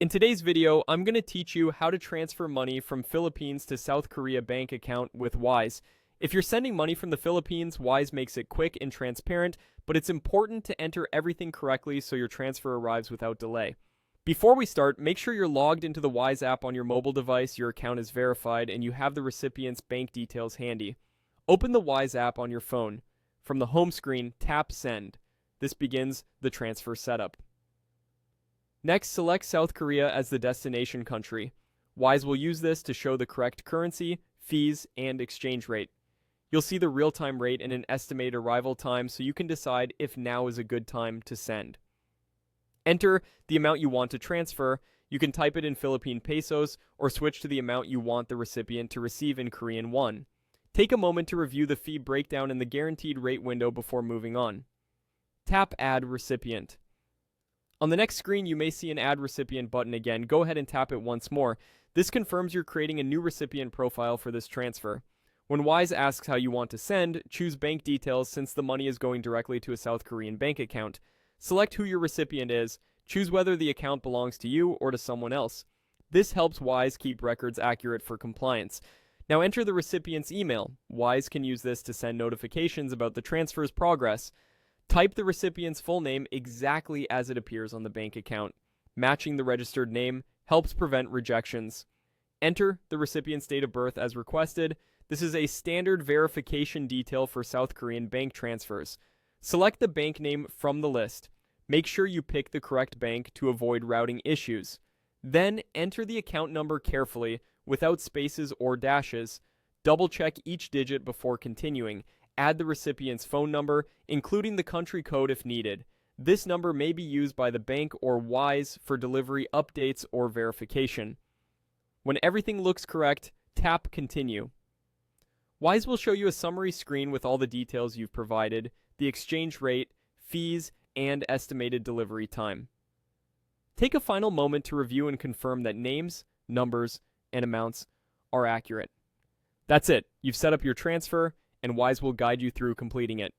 In today's video, I'm going to teach you how to transfer money from Philippines to South Korea bank account with Wise. If you're sending money from the Philippines, Wise makes it quick and transparent, but it's important to enter everything correctly so your transfer arrives without delay. Before we start, make sure you're logged into the Wise app on your mobile device, your account is verified, and you have the recipient's bank details handy. Open the Wise app on your phone. From the home screen, tap Send. This begins the transfer setup. Next, select South Korea as the destination country. Wise will use this to show the correct currency, fees, and exchange rate. You'll see the real-time rate and an estimated arrival time so you can decide if now is a good time to send. Enter the amount you want to transfer. You can type it in Philippine pesos or switch to the amount you want the recipient to receive in Korean won. Take a moment to review the fee breakdown in the guaranteed rate window before moving on. Tap Add Recipient. On the next screen, you may see an Add Recipient button again. Go ahead and tap it once more. This confirms you're creating a new recipient profile for this transfer. When Wise asks how you want to send, choose bank details since the money is going directly to a South Korean bank account. Select who your recipient is. Choose whether the account belongs to you or to someone else. This helps Wise keep records accurate for compliance. Now enter the recipient's email. Wise can use this to send notifications about the transfer's progress. Type the recipient's full name exactly as it appears on the bank account. Matching the registered name helps prevent rejections. Enter the recipient's date of birth as requested. This is a standard verification detail for South Korean bank transfers. Select the bank name from the list. Make sure you pick the correct bank to avoid routing issues. Then enter the account number carefully without spaces or dashes. Double-check each digit before continuing. Add the recipient's phone number, including the country code if needed. This number may be used by the bank or Wise for delivery updates or verification. When everything looks correct, tap Continue. Wise will show you a summary screen with all the details you've provided, the exchange rate, fees, and estimated delivery time. Take a final moment to review and confirm that names, numbers, and amounts are accurate. That's it. You've set up your transfer, and Wise will guide you through completing it.